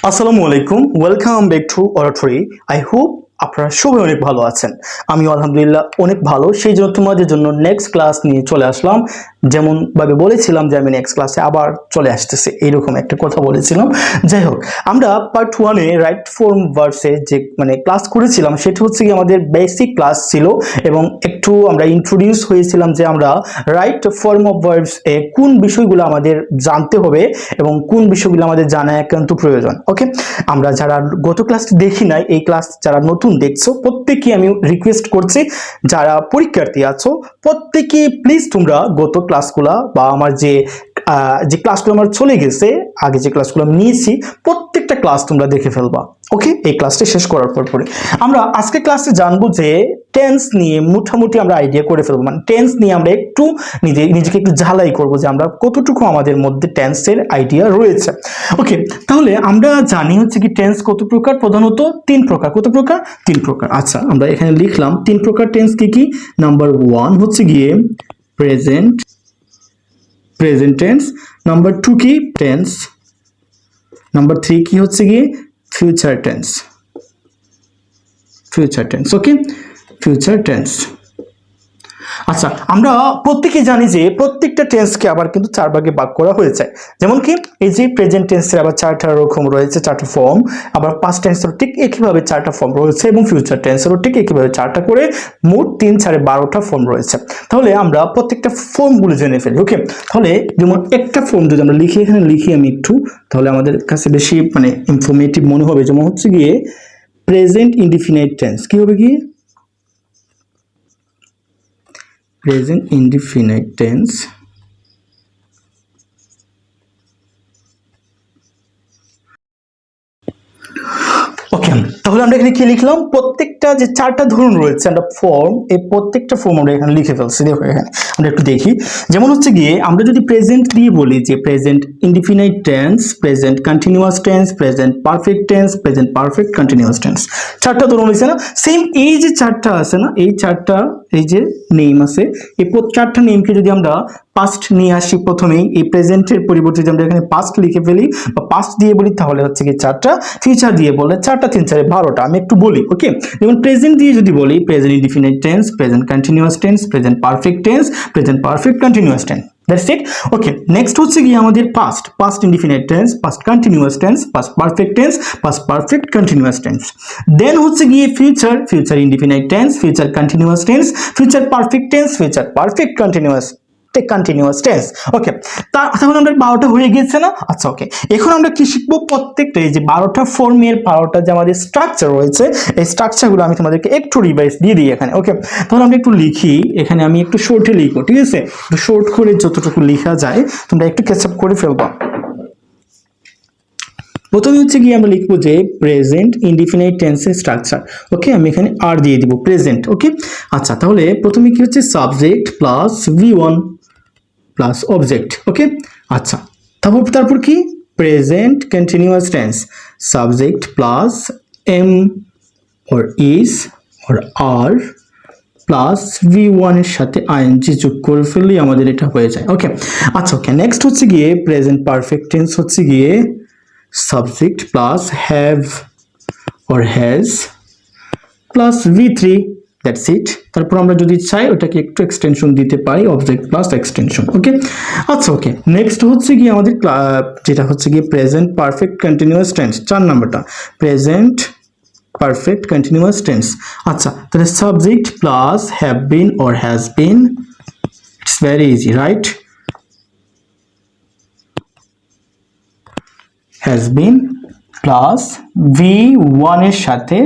আসসালামু আলাইকুম, welcome back to Oratory. I hope আপনারা সবাই অনেক ভালো আছেন। আমি আলহামদুলিল্লাহ অনেক ভালো, সেই জন্য তোমাদের জন্য নেক্সট ক্লাস নিয়ে চলে আসলাম। যেমন ভাবে বলেছিলাম যে আমি নেক্সট ক্লাসে আবার চলে আসতেছি, এইরকম একটা কথা বলেছিলাম। যাই হোক, আমরা পার্ট ওয়ানে রাইট ফর্ম ভার্সে যে ক্লাস করেছিলাম সেটা হচ্ছে কি আমাদের বেসিক ক্লাস ছিল, এবং একটু আমরা ইন্ট্রোডিউস হয়েছিলাম যে আমরা রাইট ফর্ম অফ ভার্বস এ কোন বিষয়গুলো আমাদের জানতে হবে এবং কোন বিষয়গুলো আমাদের জানা একান্ত প্রয়োজন। ওকে, আমরা যারা গত ক্লাসটি দেখি নাই, এই ক্লাস যারা নতুন দেখছো প্রত্যেককে আমি রিকোয়েস্ট করছি, যারা পরীক্ষার্থী আছো প্রত্যেকে প্লিজ তোমরা গত ক্লাসগুলা বা আমার যে ক্লাসগুলো আমার চলে গেছে, আগে যে ক্লাসগুলো আমি নিয়েছি প্রত্যেকটা ক্লাস তোমরা দেখে ফেলবা। ওকে, এই ক্লাসটি শেষ করার পরে আমরা আজকে ক্লাসে জানবো যে টেন্স নিয়ে মোটামুটি আমরা আইডিয়া করে ফেলবো, টেন্স নিয়ে আমরা একটু নিজেকে একটু ঝালাই করবো যে আমরা কতটুকু আমাদের মধ্যে টেন্সের আইডিয়া রয়েছে। ওকে, তাহলে আমরা জানি হচ্ছে কি টেন্স কত প্রকার, প্রধানত তিন প্রকার। কত প্রকার? তিন প্রকার। আচ্ছা, আমরা এখানে লিখলাম তিন প্রকার টেন্স কি কি। নাম্বার ওয়ান হচ্ছে গিয়ে প্রেজেন্ট টেন্স, নাম্বার টু কি টেন্স, নাম্বার থ্রি কি হচ্ছে গিয়ে ফিউচার টেন্স। ওকে, ফিউচার টেন্স। আচ্ছা, আমরা প্রত্যেকে জানি যে প্রত্যেকটা টেন্সকে আবার কিন্তু চার ভাগে ভাগ করা হয়েছে। যেমন কি এই যে প্রেজেন্ট টেন্সের আবার চারটা রকম রয়েছে, চারটা ফর্ম। আবার পাস্ট টেন্সেরও ঠিক একইভাবে চারটা ফর্ম রয়েছে, এবং ফিউচার টেন্সেরও ঠিক একইভাবে চারটা করে মোট 3 4 12টা ফর্ম রয়েছে। তাহলে আমরা প্রত্যেকটা ফর্মগুলো জেনে ফেলি। ওকে, তাহলে যেমন একটা ফর্ম যদি আমরা লিখি, এখানে লিখি আমি একটু, তাহলে আমাদের কাছে বেশি ইনফরমেটিভ মনে হবে। যেমন হচ্ছে গিয়ে প্রেজেন্ট ইনডিফিনাইট টেন্স। কি হবে কি? Present indefinite tense. ওকে, তাহলে আমরা এখানে কি লিখলাম? প্রত্যেকটা যে চারটা ধরন রয়েছে একটা ফর্ম, এই প্রত্যেকটা ফর্ম আমরা এখানে লিখে ফেলছি। দেখো এখানে আমরা একটু দেখি। যেমন হচ্ছে গিয়ে আমরা যদি প্রেজেন্ট দিয়ে বলি যে present indefinite tense, present continuous tense, present perfect tense, present perfect continuous tense. চারটা ধরন হয়েছে না? সেম এই যে চারটা আছে না, এই চারটা এই যে নেম আছে, এই চারটা নেমকে যদি আমরা পাস্ট নিয়ে আসি, প্রথমেই এই প্রেজেন্টের পরিবর্তে যদি আমরা এখানে পাস্ট লিখে ফেলি বা পাস্ট দিয়ে বলি, তাহলে হচ্ছে কি চারটা। ফিউচার দিয়ে বললে চারটা, 3 4 12টা। আমি একটু বলি। ওকে, যেমন প্রেজেন্ট দিয়ে যদি বলি present indefinite tense, present continuous tense, present perfect tense, present perfect continuous tense. That's it. Okay, next হচ্ছে গিয়ে আমাদের past indefinite tense, past continuous tense, past perfect tense, past perfect continuous tense. Then হচ্ছে গিয়ে future indefinite tense, future continuous tense, future perfect tense, future perfect continuous tense. Okay, তাহলে আমরা 12টা হয়ে গেছে না? আচ্ছা, ওকে, এখন আমরা কি শিখবো? প্রত্যেকটা এই যে 12টা ফর্মের 12টা যে আমাদের স্ট্রাকচার রয়েছে, এই স্ট্রাকচারগুলো আমি তোমাদেরকে একটু রিভাইজ দিয়ে দিই এখানে। ওকে, তাহলে আমরা একটু লিখি। এখানে আমি একটু শর্টে লিখবো, ঠিক আছে? একটু শর্ট করে যতটুকু লেখা যায় তোমরা একটু ক্যাচ আপ করে ফেলবা। প্রথমে হচ্ছে গিয়ে আমরা লিখবো যে প্রেজেন্ট ইনডিফিনাইট টেন্সের স্ট্রাকচার। ওকে, আমি এখানে আর দিয়ে দিব, প্রেজেন্ট। ওকে, আচ্ছা, তাহলে প্রথমে কি হচ্ছে? Subject plus V1 plus object. Okay, আচ্ছা, তারপর কি? Present continuous tense, subject plus am or is or are plus V1 এর সাথে আইএনজি যোগ করে ফেললেই আমাদের এটা হয়ে যায়। ওকে, আচ্ছা, ওকে, নেক্সট হচ্ছে গিয়ে প্রেজেন্ট পারফেক্ট টেন্স হচ্ছে গিয়ে subject plus have or has plus V3। That's it. তারপর আমরা যদি চাই ওটাকে একটু এক্সটেনশন দিতে পারি, অবজেক্ট প্লাস এক্সটেনশন। ওকে, আচ্ছা, ওকে, নেক্সট হচ্ছে গিয়ে আমাদের যেটা হচ্ছে গিয়ে প্রেজেন্ট পারফেক্ট কন্টিনিউয়াস টেন্স, 4 নাম্বারটা প্রেজেন্ট পারফেক্ট কন্টিনিউয়াস টেন্স। আচ্ছা, তাহলে subject plus have been or has been. It's very easy, right? Has been plus V1 এর সাথে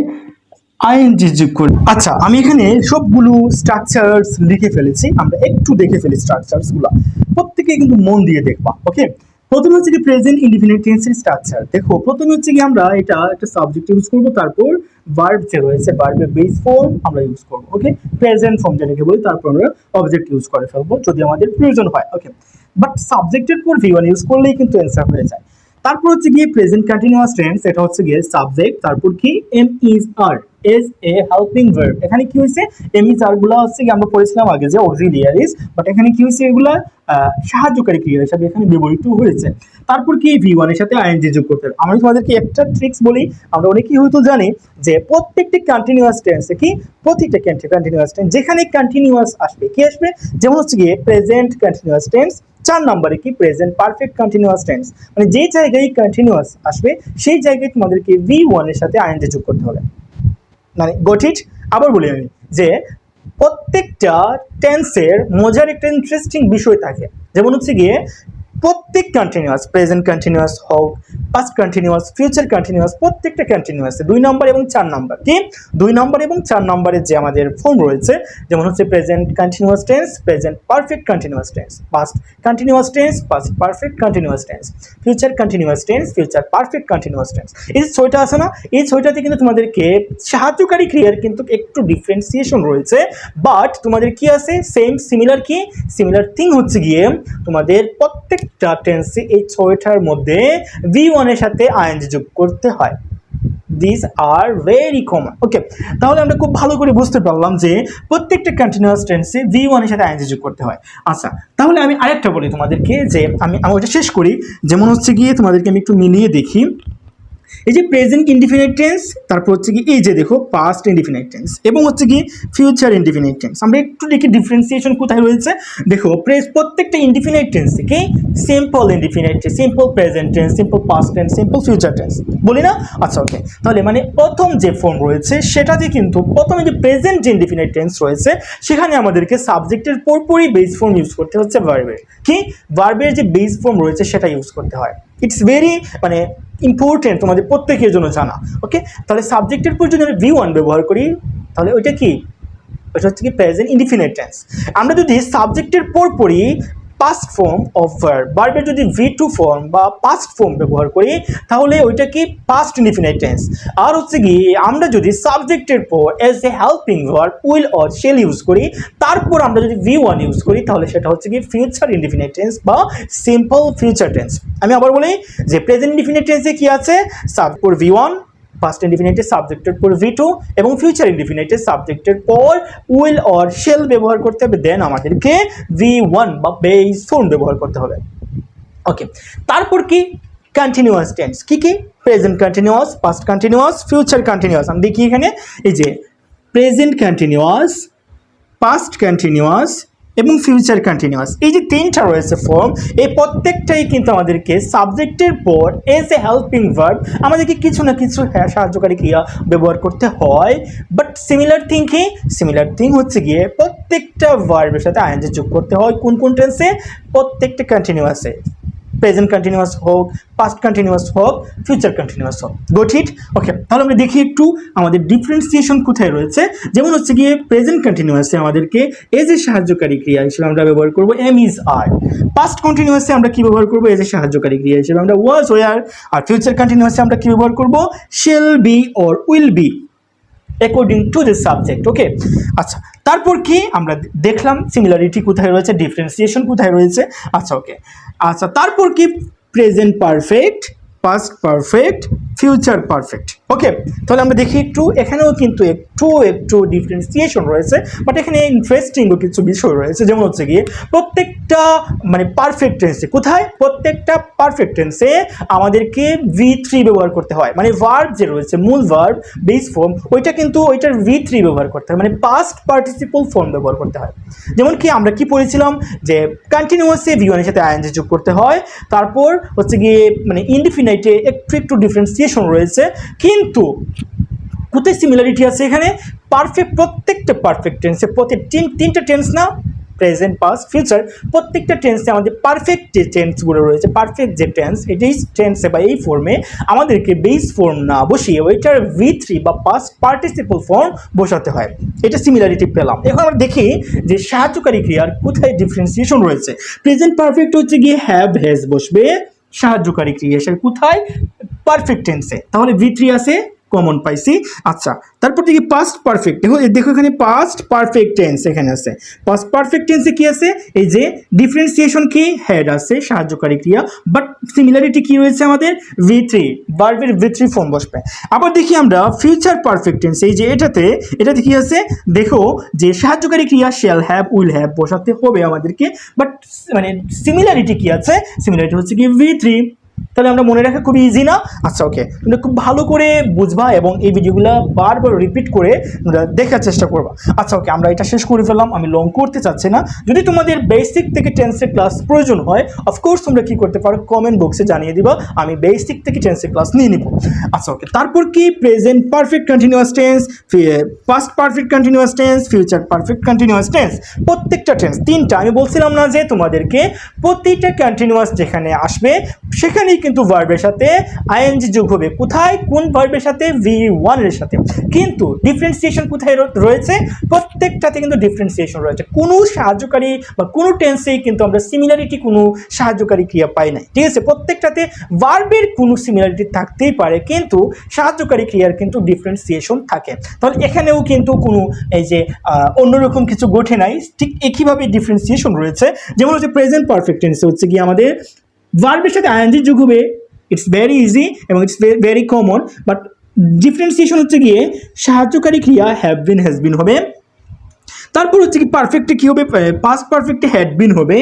আইএনজি যোগ করে। আচ্ছা, আমি এখানে সবগুলো স্ট্রাকচারস লিখে ফেলেছি, আমরা একটু দেখে ফেলি স্ট্রাকচারস গুলা, প্রত্যেকে কিন্তু মন দিয়ে দেখবা। ওকে, প্রথমে হচ্ছে কি প্রেজেন্ট ইনডিফিনিট টেন্সের স্ট্রাকচার। দেখো, প্রথমে হচ্ছে কি আমরা এটা একটা সাবজেক্ট ইউজ করব, তারপর ভার্ব যে রয়েছে ভার্বের বেস ফর্ম আমরা ইউজ করব। ওকে, প্রেজেন্ট ফর্ম যেটাকে বলি, তারপর আমরা অবজেক্ট ইউজ করে ফেলবো যদি আমাদের প্রয়োজন হয়। ওকে, বাট সাবজেক্টের পর V1 ইউজ করলেই কিন্তু অ্যান্সার হয়ে যায়। তারপর হচ্ছে গিয়ে প্রেজেন্ট কন্টিনিউয়াস টেন্স, এটা হচ্ছে গিয়ে সাবজেক্ট, তারপর কি am is are as a helping verb. এখানে কি হয়েছে, এম ইজ আর গুলা হচ্ছে কি আমরা পড়েছিলাম আগে যে অক্সিলিয়ারিজ, বাট এখানে কি হয়েছে, এগুলা সাহায্যকারী ক্রিয়া হিসাবে এখানে ব্যবহৃত হয়েছে। তারপর কি ভি ওয়ান এর সাথে আইএনজি যোগ করতে হবে। আমি তোমাদেরকে একটা ট্রিক্স বলি, আমরা অনেকেই হয়তো জানি যে প্রত্যেকটি কন্টিনিউয়াস টেন্সে কি, প্রতিটা কন্টিনিউয়াস টেন্স যেখানে কন্টিনিউয়াস আসবে কি আসবে, যেমন হচ্ছে গিয়ে প্রেজেন্ট কন্টিনিউয়াস টেন্স, 4 নম্বরে কি প্রেজেন্ট পারফেক্ট কন্টিনিউয়াস টেন্স, মানে যে জায়গায় কন্টিনিউয়াস আসবে সেই জায়গায় তোমাদেরকে ভি ওয়ান এর সাথে আইএনজি যোগ করতে হবে। মানে গট ইট। আবার বলি আমি যে প্রত্যেকটা টেন্সের মজার একটা ইন্টারেস্টিং বিষয় থাকে, যেমন হচ্ছে গিয়ে প্রত্যেক কন্টিনিউয়াস, প্রেজেন্ট কন্টিনিউয়াস হোক, পাস্ট কন্টিনিউয়াস, ফিউচার কন্টিনিউয়াস, প্রত্যেকটা কন্টিনিউয়াসে 2 নম্বর এবং 4 নম্বর কি, 2 নম্বর এবং 4 নম্বরের যে আমাদের ফর্ম রয়েছে, যেমন হচ্ছে present continuous tense, present perfect continuous tense, past continuous tense, past perfect continuous tense, future continuous tense, future perfect continuous tense. এই যে 6টা আছে না, এই 6টাতে কিন্তু তোমাদেরকে সাহায্যকারী ক্রিয়ার কিন্তু একটু ডিফারেন্সিয়েশন রয়েছে, বাট তোমাদের কি আছে, সেম সিমিলার কি, সিমিলার থিং হচ্ছে গিয়ে তোমাদের প্রত্যেকটা টেন্সে এই 6টার মধ্যে ভি ওয়ান এর সাথে আইএনজি যোগ করতে হয়। This are very common. Okay, তাহলে আমরা খুব ভালো করে বুঝতে পারলাম যে প্রত্যেকটা কন্টিনিউয়াস টেন্সে ভি ওয়ান এর সাথে আইএনজি যোগ করতে হয়। আচ্ছা, তাহলে আমি আরেকটা বলি তোমাদেরকে, যে আমি ওটা শেষ করি। যেমন হচ্ছে গিয়ে তোমাদেরকে আমি একটু মিলিয়ে দেখি, এই যে প্রেজেন্ট ইনডিফিনিট টেন্স, তারপর হচ্ছে কি এই যে দেখো পাস্ট ইনডিফিনিট টেন্স, এবং হচ্ছে কি ফিউচার ইনডিফিনিট টেন্স। আমরা একটু দেখি ডিফারেন্সিয়েশন কোথায় রয়েছে। দেখো প্রত্যেকটা ইনডিফিনিট টেন্স কি, simple indefinite tense, simple present tense, simple past tense, simple future tense বলি না। আচ্ছা ওকে, তাহলে মানে প্রথম যে ফর্ম রয়েছে সেটাতে কিন্তু প্রথমে যে প্রেজেন্ট যে ইনডিফিনিট টেন্স রয়েছে সেখানে আমাদেরকে সাবজেক্টের পরপরই বেস ফর্ম ইউজ করতে হচ্ছে, ভার্বের কি, ভার্বের যে বেস ফর্ম রয়েছে সেটা ইউজ করতে হয়। ইটস ভেরি মানে ইম্পর্টেন্ট তোমাদের প্রত্যেকের জন্য জানা। ওকে, তাহলে সাবজেক্টের পর যদি আমরা ভি ওয়ান ব্যবহার করি তাহলে ওইটা কি, ওইটা হচ্ছে কি প্রেজেন্ট ইনডিফিনিট টেন্স। আমরা যদি সাবজেক্টের পরপরই পাস্ট ফর্ম অফ ভার্ব, ভার্বের যদি ভি টু ফর্ম বা পাস্ট ফর্ম ব্যবহার করি তাহলে ওইটা কি পাস্ট ইনডিফিনিট টেন্স। আর হচ্ছে কি আমরা যদি সাবজেক্টের পর as a helping verb will or shall use করি, তারপর আমরা যদি ভি ওয়ান ইউজ করি তাহলে সেটা হচ্ছে কি ফিউচার ইনডিফিনিট টেন্স বা সিম্পল ফিউচার টেন্স। আমি আবার বলি যে প্রেজেন্ট ইনডিফিনিট টেন্সে কি আছে, পর ভি ওয়ান, পাস্ট ইনডিফিনিটের সাবজেক্টের পর ভি টু, এবং ফিউচার ইনডিফিনিটের সাবজেক্টের পর উইল অর শেল ব্যবহার করতে হবে, দেন আমাদেরকে ভি ওয়ান বা বেস ফর্ম ব্যবহার করতে হবে। ওকে, তারপর কি কন্টিনিউয়াস টেন্স, কি কি, present continuous, past continuous, future continuous. আমি দেখি এখানে এই যে প্রেজেন্ট কন্টিনিউয়াস, পাস্ট কন্টিনিউয়াস এবং ফিউচার কন্টিনিউয়াস, এই যে 3টা রয়েছে ফর্ম, এই প্রত্যেকটাই কিন্তু আমাদেরকে সাবজেক্টের পর এজ এ হেল্পিং ভার্ব আমাদেরকে কিছু না কিছু সাহায্যকারী ক্রিয়া ব্যবহার করতে হয়। বাট সিমিলার থিং কি, সিমিলার থিং হচ্ছে গিয়ে প্রত্যেকটা ভার্বের সাথে আইএনজি যোগ করতে হয়। কোন কোন টেন্সে, প্রত্যেকটা কন্টিনিউয়াসে, প্রেজেন্ট কন্টিনিউয়াস হোক, পাস্ট কন্টিনিউয়াস হোক, ফিউচার কন্টিনিউয়াস হোক। Got it. ওকে, তাহলে আমরা দেখি একটু আমাদের ডিফারেন্সিয়েশন কোথায় রয়েছে। যেমন হচ্ছে গিয়ে প্রেজেন্ট কন্টিনিউয়াসে আমাদেরকে এজ এ সাহায্যকারী ক্রিয়া হিসেবে আমরা ব্যবহার করব এম ইজ আর। পাস্ট কন্টিনিউয়াসে আমরা কি ব্যবহার করব, এজ এ সাহায্যকারী ক্রিয়া হিসেবে আমরা ওয়াজ ওয়ার। আর ফিউচার কন্টিনিউয়াসে আমরা কি ব্যবহার করব, shall be or will be according to the subject. Okay, আচ্ছা তারপর কি আমরা দেখলাম সিমিলারিটি কোথায় রয়েছে, ডিফারেন্সিয়েশন কোথায় রয়েছে। আচ্ছা ওকে, আচ্ছা তারপর কি present perfect, past perfect, future perfect. Okay, তাহলে আমরা দেখি একটু, এখানেও কিন্তু একটু ডিফারেন্সিয়েশন রয়েছে, বাট এখানে ইন্টারেস্টিংও কিছু বিষয় রয়েছে। যেমন হচ্ছে গিয়ে প্রত্যেকটা মানে পারফেক্ট টেন্সে, কোথায়, প্রত্যেকটা পারফেক্ট টেন্সে আমাদেরকে ভি থ্রি ব্যবহার করতে হয়। মানে ভার্ব যে রয়েছে, মূল ভার্ব বেস ফর্ম, ওইটা কিন্তু ওইটার ভি থ্রি ব্যবহার করতে হয়, মানে পাস্ট পার্টিসিপল ফর্ম ব্যবহার করতে হয়। যেমন কি আমরা কি পড়েছিলাম যে কন্টিনিউয়াসে ভি ওয়ানের সাথে আইএনজি যোগ করতে হয়। তারপর হচ্ছে গিয়ে মানে ইনডিফিনাইটে একটু ডিফারেন্সিয়েশন রয়েছে, কিন্তু কোথায় সিমিলারিটি আছে এখানে, পারফেক্ট, প্রত্যেকটা পারফেক্ট টেন্সে, তিনটা টেন্স না, প্রেজেন্ট পাস্ট ফিউচার, প্রত্যেকটা টেন্সে আমাদের পারফেক্ট যে টেন্সগুলো রয়েছে, পারফেক্ট যে টেন্স, এই টেন্সে বা এই ফর্মে আমাদেরকে বেস ফর্ম না বসিয়ে ওইটার ভি থ্রি বা পাস্ট পার্টিসিপল ফর্ম বসাতে হয়। এটা সিমিলারিটি পেলাম। এখন আমরা দেখি যে সাহায্যকারী ক্রিয়ার কোথায় ডিফারেন্সিয়েশন রয়েছে। প্রেজেন্ট পারফেক্ট হচ্ছে গিয়ে হ্যাভ হ্যাজ বসবে সাহায্যকারী ক্রিয়া হিসেবে, কোথায়, পারফেক্ট টেন্সে, তাহলে ভি থ্রি আছে কমন পাইছি। আচ্ছা, তারপর দেখি পাস্ট পারফেক্ট। দেখো এখানে পাস্ট পারফেক্ট টেন্স এখানে আছে। পাস্ট পারফেক্ট টেন্সে কি আছে, এই যে ডিফারেন্সিয়েশন কি হ্যাড আছে সাহায্যকারী ক্রিয়া, বাট সিমিলারিটি কি রয়েছে আমাদের V3, ভার্বের V3 ফর্ম বসবে। আবার দেখি আমরা ফিউচার পারফেক্ট টেন্স, এই যে এটাতে কি আছে, দেখো যে সাহায্যকারী ক্রিয়া শ্যাল হ্যাভ উইল হ্যাভ বসাতে হবে আমাদেরকে, বাট মানে সিমিলারিটি কি আছে, সিমিলারিটি হচ্ছে কি V3। তাহলে আমরা মনে রাখা খুবই ইজি না? আচ্ছা ওকে, তোমরা খুব ভালো করে বুঝবা এবং এই ভিডিওগুলো বারবার রিপিট করে তোমরা দেখার চেষ্টা করবা। আচ্ছা ওকে, আমরা এটা শেষ করে ফেললাম, আমি লং করতে চাচ্ছি না। যদি তোমাদের বেসিক থেকে টেন্সের ক্লাস প্রয়োজন হয়, অফকোর্স তোমরা কি করতে পারো, কমেন্ট বক্সে জানিয়ে দিবা, আমি বেসিক থেকে টেন্সের ক্লাস নিয়ে নিব। আচ্ছা ওকে, তারপর কি present perfect continuous tense, past perfect continuous tense, future perfect continuous tense, প্রত্যেকটা টেন্স তিনটা। আমি বলছিলাম না যে তোমাদেরকে প্রতিটা কন্টিনিউয়াস যেখানে আসবে সেখানেই কিন্তু ভার্বের সাথে আইএনজি যোগ হবে। কোথায়? কোন ভার্বের সাথে? V1 এর সাথে। কিন্তু ডিফারেন্সিয়েশন কোথায় রয়েছে? প্রত্যেকটাতে কিন্তু ডিফারেন্সিয়েশন রয়েছে। কোনো সাহায্যকারী বা কোনো টেন্সেই কিন্তু আমরা সিমিলারিটি কোনো সাহায্যকারী ক্রিয়া পাই নাই, ঠিক আছে? প্রত্যেকটাতে ভার্বের কোনো সিমিলারিটি থাকতেই পারে, কিন্তু সাহায্যকারী ক্রিয়ার কিন্তু ডিফারেন্সিয়েশন থাকে। তাহলে এখানেও কিন্তু কোনো এই যে অন্যরকম কিছু ঘটে নাই, ঠিক একইভাবে ডিফারেন্সিয়েশন রয়েছে। যেমন হচ্ছে প্রেজেন্ট পারফেক্ট টেন্সে হচ্ছে কি আমাদের ভার্বের সাথে আইএনজি যোগ হবে, ইটস ভেরি ইজি এবং it's very common. But differentiation হচ্ছে গিয়ে সাহায্যকারী ক্রিয়া হ্যাভ বিন হ্যাজ বিন হবে, তারপর হচ্ছে কি পারফেক্টে কি হবে, পাস্ট পারফেক্টে হ্যাড বিন হবে,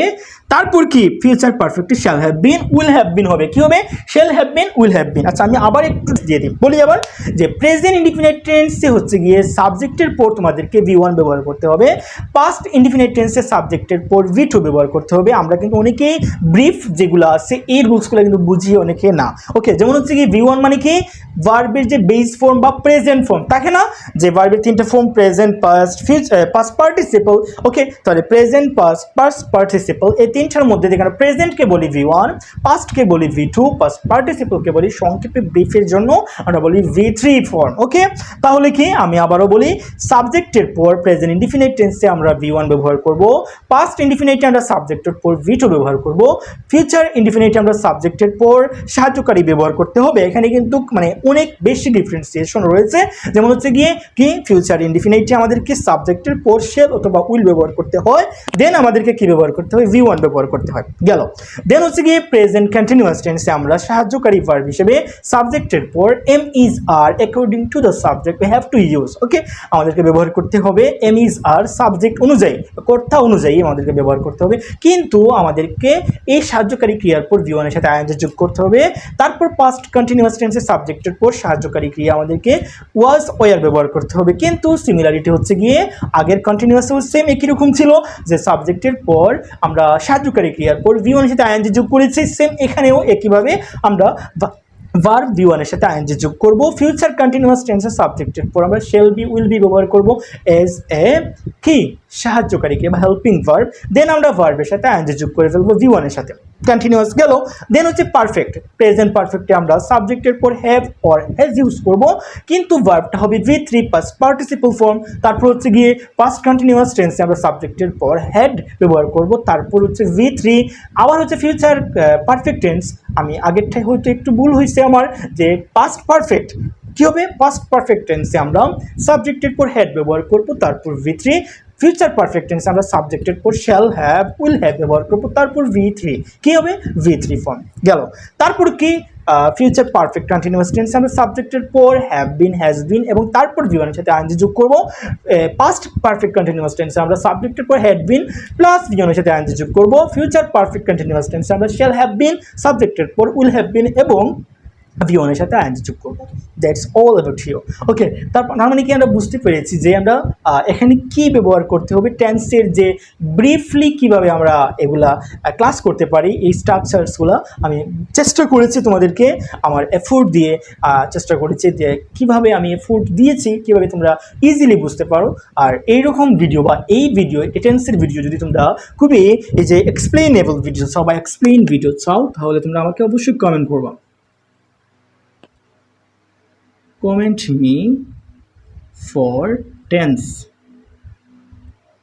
তারপর কি ফিউচার পারফেক্টে shall have been will have been হবে। কি হবে? Shall have been will have been. আচ্ছা আমি আবার একটু দিয়ে দিই, বলি আবার যে প্রেজেন্ট ইনডিফিনিট টেন্সে হচ্ছে গিয়ে সাবজেক্টের পর তোমাদেরকে V1 ব্যবহার করতে হবে, পাস্ট ইনডিফিনিট টেন্সে সাবজেক্টের পর V2 ব্যবহার করতে হবে। আমরা কিন্তু অনেকেই ব্রিফ যেগুলো আছে এই রুলসগুলো কিন্তু বুঝি, অনেকে না। ওকে, যেমন হচ্ছে কি V1 মানে কি ভার্বের যে বেস ফর্ম বা প্রেজেন্ট ফর্ম থাকে না, যে ভার্বের তিনটা form present, past, past participle. Okay, তাহলে প্রেজেন্ট, পাস্ট পার্টিসিপল, এই তিনটার মধ্যে যেখানে প্রেজেন্টকে বলি V1, পাস্টকে বলি V2, পাস্ট পার্টিসিপলকে বলি সংক্ষেপে ব্রিফের জন্য আমরা বলি V3 ফর্ম। ওকে, তাহলে কি আমি আবারও বলি, সাবজেক্টের পর প্রেজেন্ট ইনডিফিনিট টেন্সে আমরা V1 ব্যবহার করব, পাস্ট ইনডিফিনিটে আমরা সাবজেক্টের পর V2 ব্যবহার করব, ফিউচার ইনডিফিনিটে আমরা সাবজেক্টের পর সাহায্যকারী ব্যবহার করতে হবে। এখানে কিন্তু মানে অনেক বেশি ডিফারেন্সিয়েশন রয়েছে। যেমন হচ্ছে গিয়ে কি ফিউচার ইনডিফিনিটে আমাদেরকে সাবজেক্টের পর শ্যাল অথবা উইল ব্যবহার করতে হয়, দেন আমাদেরকে কি ব্যবহার করতে হয়? V1 ব্যবহার করতে হয়। গেল। দেন হচ্ছে গিয়ে প্রেজেন্ট কন্টিনিউয়াস টেন্সে আমরা সাহায্যকারী ভার্ব হিসেবে সাবজেক্টের পর am is are according to the subject we have to use। ওকে, আমাদেরকে ব্যবহার করতে হবে am is are সাবজেক্ট অনুযায়ী, কর্তা অনুযায়ী আমাদেরকে ব্যবহার করতে হবে। কিন্তু আমাদেরকে এই সাহায্যকারী ক্রিয়ার পর V1 এর সাথে আইএনজি যোগ করতে হবে। তারপর পাস্ট কন্টিনিউয়াস টেন্সে সাবজেক্টের পর সাহায্যকারী ক্রিয়া আমাদেরকে ওয়াজ ওয়ার ব্যবহার করতে হবে। কিন্তু সিমিলারিটি হচ্ছে গিয়ে আগের কন্টিনিউয়াসও সেম একই রকম ছিল, যে সাবজেক্টের পর আমরা সাহায্যকারী ক্রিয়ার পর V1 এর সাথে আইএনজি যোগ করেছি, সেম এখানেও একইভাবে আমরা ভার্ব V1 এর সাথে আইএনজি যোগ করব। ফিউচার কন্টিনিউয়াস টেন্সের সাবজেক্টের পর আমরা শ্যাল বি উইল বি ব্যবহার করব এজ এ কি সাহায্যকারী ক্রিয়া বা হেল্পিং ভার্ব। দেন আমরা ভার্বের সাথে আইএনজি যোগ করে ফেলবো V1 এর সাথে। কন্টিনিউয়াস গেল। দেন হচ্ছে পারফেক্ট, প্রেজেন্ট পারফেক্টে আমরা সাবজেক্টের পর হ্যাভ অর হ্যাজ ইউজ করব, কিন্তু ভার্বটা হবে V3 পাস্ট পার্টিসিপল ফর্ম। তারপর হচ্ছে গিয়ে পাস্ট কন্টিনিউয়াস টেন্সে আমরা সাবজেক্টের পর হ্যাড ব্যবহার করব, তারপর হচ্ছে V3। আবার হচ্ছে ফিউচার পারফেক্ট টেন্স, আমি আগেরটাই হয়তো একটু ভুল হয়েছে আমার, যে পাস্ট পারফেক্ট কি হবে, পাস্ট পারফেক্ট টেন্সে আমরা সাবজেক্টের পর হ্যাড ব্যবহার করব, তারপর V3। ফিউচার পারফেক্ট টেন্সে আমরা সাবজেক্টের পর শ্যাল হ্যাভ উইল হ্যাভ ব্যবহার করব, তারপর V3 কি হবে, V3 ফর্ম গেল। তারপর কি ফিউচার পারফেক্ট কন্টিনিউয়াস টেন্সে আমরা সাবজেক্টের পর হ্যাভ বিন, হ্যাজ বিন এবং তারপর V1 এর সাথে আইএনজি যোগ করব। পাস্ট পারফেক্ট কন্টিনিউয়াস টেন্সে আমরা সাবজেক্টের পর হ্যাড বিন প্লাস V1 এর সাথে আইএনজি যোগ করব। ফিউচার পারফেক্ট কন্টিনিউয়াস টেন্সে আমরা শ্যাল হ্যাভ বিন, সাবজেক্টের পর উইল হ্যাভ বিন এবং V1 এর সাথে আইএনজি যোগ করব। That's all about here. Okay, তারপর মানে কি আমরা বুঝতে পেরেছি যে আমরা এখানে কি ব্যবহার করতে হবে, টেন্সের যে ব্রিফলি কিভাবে আমরা এগুলা ক্লাস করতে পারি, এই স্ট্রাকচারসগুলো আমি চেষ্টা করেছি তোমাদেরকে আমার এফোর্ট দিয়ে, চেষ্টা করেছি যে কীভাবে আমি এফোর্ট দিয়েছি কীভাবে তোমরা ইজিলি বুঝতে পারো। আর এইরকম ভিডিও বা এই ভিডিও টেন্সের ভিডিও যদি তোমরা খুবই এই যে এক্সপ্লেনেবল ভিডিও চাও বা এক্সপ্লেইন ভিডিও চাও, তাহলে তোমরা আমাকে অবশ্যই কমেন্ট করবা। Comment me for tense.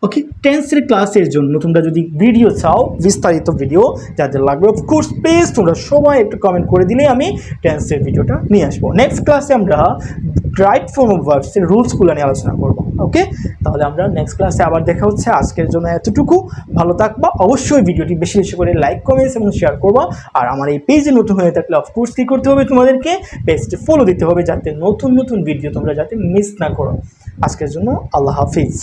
ওকে, টেন্সের ক্লাসের জন্য তোমরা যদি ভিডিও চাও, বিস্তারিত ভিডিও যাদের লাগবে, অফকোর্স প্লিজ তোমরা সবাই একটু কমেন্ট করে দিলে আমি টেন্সের ভিডিওটা নিয়ে আসবো। নেক্সট ক্লাসে আমরা রাইট ফর্ম অফ ভার্বসের রুলসগুলো নিয়ে আলোচনা করব। ওকে, তাহলে আমরা নেক্সট ক্লাসে আবার দেখা হচ্ছে। আজকের জন্য এতটুকু, ভালো থাকবা। অবশ্যই ভিডিওটি বেশি বেশি করে লাইক, কমেন্টস এবং শেয়ার করবা। আর আমার এই পেজে নতুন হয়ে থাকলে অফকোর্স কী করতে হবে, তোমাদেরকে পেজটি ফলো দিতে হবে, যাতে নতুন নতুন ভিডিও তোমরা যাতে মিস না করো। আজকের জন্য আল্লাহ হাফিজ।